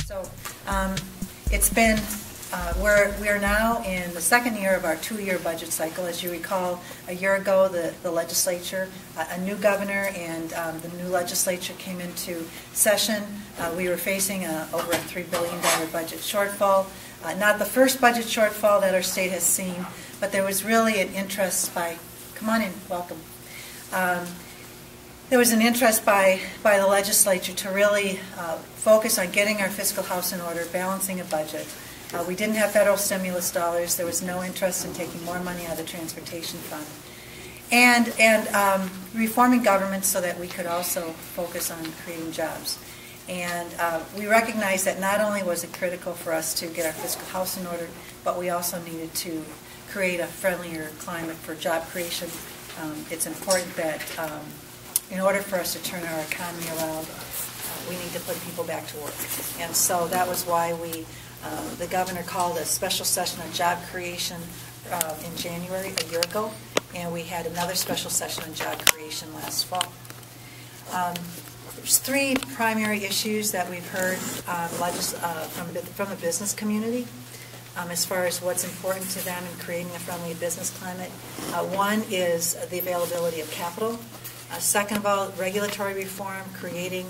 So it's been, we are now in the second year of our two-year budget cycle. As you recall, a year ago the legislature, a new governor and the new legislature came into session. We were facing over a $3 billion budget shortfall. Not the first budget shortfall that our state has seen, but there was really an interest by, come on in, welcome. There was an interest by the legislature to really focus on getting our fiscal house in order, balancing a budget. We didn't have federal stimulus dollars. There was no interest in taking more money out of the transportation fund. And reforming government so that we could also focus on creating jobs. And we recognized that not only was it critical for us to get our fiscal house in order, but we also needed to create a friendlier climate for job creation. It's important that in order for us to turn our economy around, we need to put people back to work. And so that was why the governor called a special session on job creation in January, a year ago, and we had another special session on job creation last fall. There's three primary issues that we've heard from the business community as far as what's important to them in creating a friendly business climate. One is the availability of capital. Second of all, regulatory reform, creating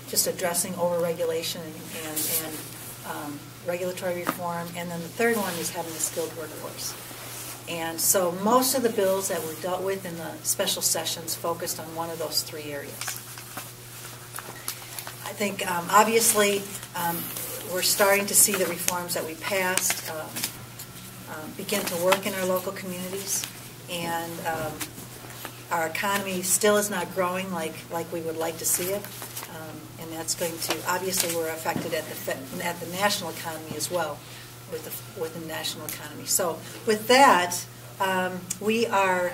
just addressing overregulation and regulatory reform. And then the third one is having a skilled workforce. And so most of the bills that were dealt with in the special sessions focused on one of those three areas. I think obviously we're starting to see the reforms that we passed begin to work in our local communities. And our economy still is not growing like we would like to see it. And that's going to, obviously we're affected at the national economy as well, with the national economy. So with that, we are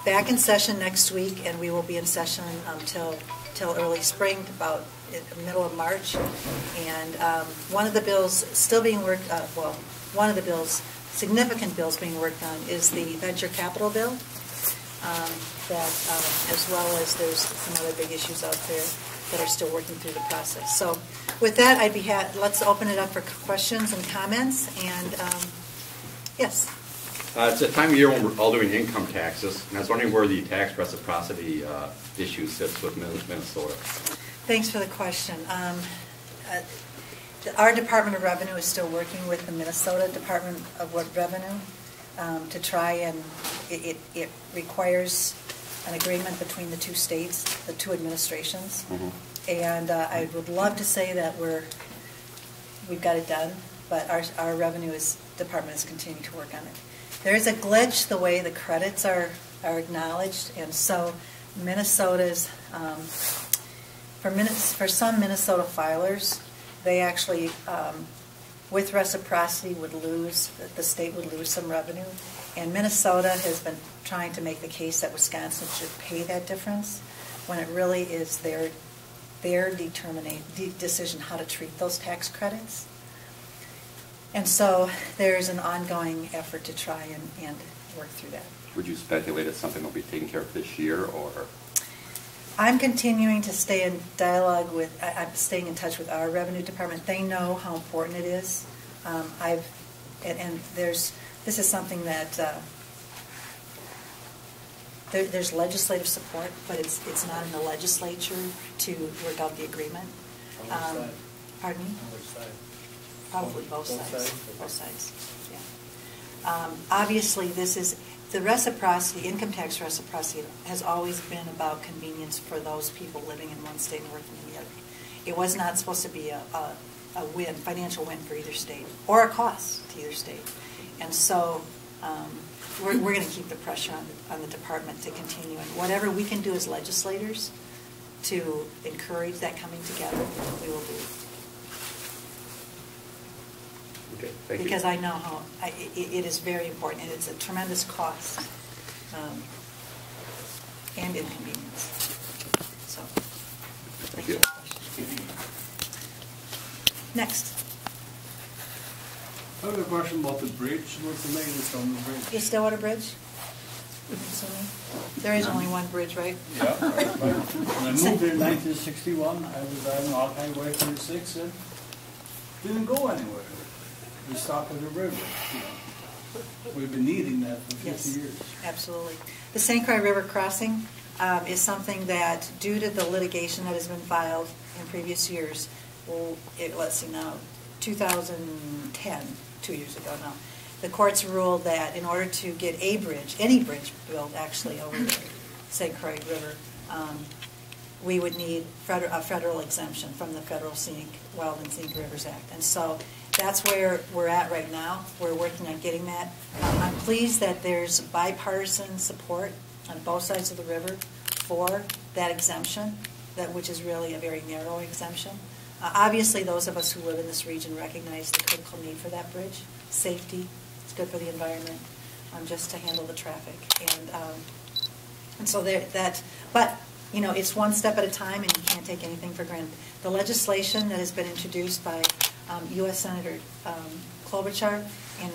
back in session next week, and we will be in session till early spring, about the middle of March. And one of the bills still being worked, one of the bills, significant bills being worked on is the venture capital bill, as well as there's some other big issues out there that are still working through the process. So with that, let's open it up for questions and comments. And yes? It's a time of year when we're all doing income taxes, and I was wondering where the tax reciprocity issue sits with Minnesota. Thanks for the question. Our Department of Revenue is still working with the Minnesota Department of Revenue to try and it requires an agreement between the two states, the two administrations. Mm-hmm. And I would love to say that we've got it done, but our revenue department is continuing to work on it. There is a glitch the way the credits are acknowledged, and so Minnesota's for some Minnesota filers, they actually with reciprocity the state would lose some revenue, and Minnesota has been trying to make the case that Wisconsin should pay that difference when it really is their decision how to treat those tax credits. And so there's an ongoing effort to try and work through that. Would you speculate that something will be taken care of this year, or? I'm continuing to stay in dialogue I'm staying in touch with our revenue department. They know how important it is. This is something that there's legislative support, but it's not in the legislature to work out the agreement. Pardon me? On which side? Probably both sides. Both sides. Yeah. Obviously, this is the reciprocity. Income tax reciprocity has always been about convenience for those people living in one state and working in the other. It was not supposed to be a financial win for either state, or a cost to either state. And so we're going to keep the pressure on the department to continue. And whatever we can do as legislators to encourage that coming together, we will do. Okay, thank you. Because I know how it is very important, and it's a tremendous cost and inconvenience. So, thank you for the question. Next. I have a question about the bridge. What's the maintenance on the bridge? The Stillwater Bridge? There is only one bridge, right? Yeah. When I moved here in 1961, I was driving off Highway 36 and didn't go anywhere. We stopped at the river. You know. We've been needing that for 50 Yes, years. absolutely. The St. Croix River crossing is something that, due to the litigation that has been filed in previous years, let's see now, 2010, 2 years ago now, the courts ruled that in order to get a bridge, any bridge built actually over the St. Croix River, we would need a federal exemption from the Federal Wild and Scenic Rivers Act. And so that's where we're at right now. We're working on getting that. I'm pleased that there's bipartisan support on both sides of the river for that exemption, which is really a very narrow exemption. Obviously, those of us who live in this region recognize the critical need for that bridge. Safety, it's good for the environment, just to handle the traffic. And so but you know, it's one step at a time, and you can't take anything for granted. The legislation that has been introduced by U.S. Senator Klobuchar and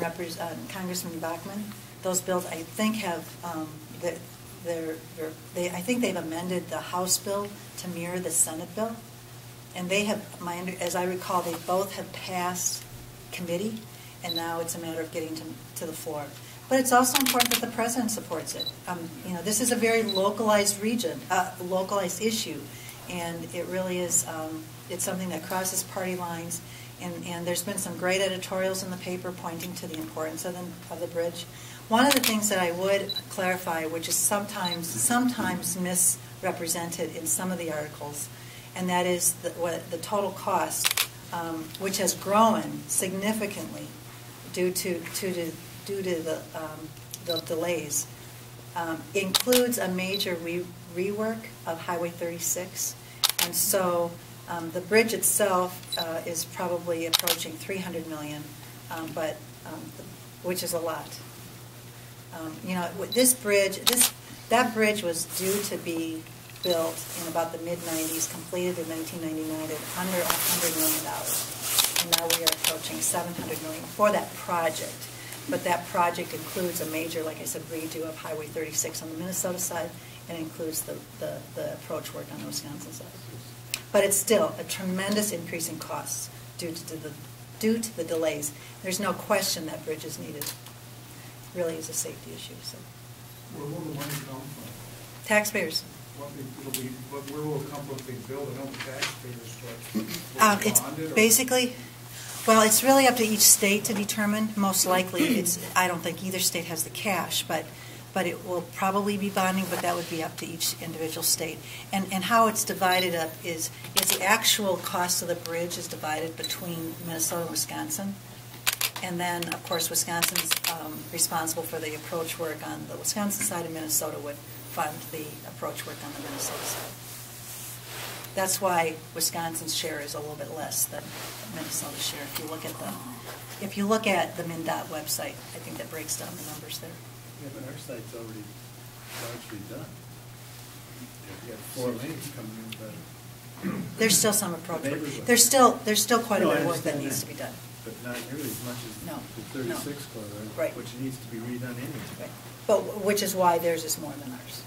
Congressman Bachmann, those bills I think have I think they've amended the House bill to mirror the Senate bill, and they have, as I recall, they both have passed committee, and now it's a matter of getting to the floor. But it's also important that the president supports it. You know, this is a very localized localized issue, and it really is. It's something that crosses party lines, and there's been some great editorials in the paper pointing to the importance of the bridge. One of the things that I would clarify, which is sometimes misrepresented in some of the articles, and that is the total cost, which has grown significantly due to the delays, includes a major rework of Highway 36, and so the bridge itself is probably approaching $300 million, which is a lot. You know, that bridge was due to be built in about the mid-90s, completed in 1999 at under $100 million, and now we are approaching $700 million for that project. But that project includes a major, like I said, redo of Highway 36 on the Minnesota side, and includes the approach work on the Wisconsin side. But it's still a tremendous increase in costs due to the delays. There's no question that bridge is needed. It really is a safety issue. So. Where will the money come from? Taxpayers. Where will it come from if they build it? I don't taxpayers. It's basically. Well, it's really up to each state to determine. Most likely, I don't think either state has the cash, but it will probably be bonding, but that would be up to each individual state. And how it's divided up is the actual cost of the bridge is divided between Minnesota and Wisconsin. And then, of course, Wisconsin's responsible for the approach work on the Wisconsin side, and Minnesota would fund the approach work on the Minnesota side. That's why Wisconsin's share is a little bit less than Minnesota's share. If you look at the MnDOT website, I think that breaks down the numbers there. Yeah, but our site's already largely done. You have 4 lanes coming in, but there's still some approach work. There's still quite a bit of work that needs to be done. But not nearly as much as the 36 corridor, Right. which needs to be redone anyway. Right. But which is why theirs is more than ours.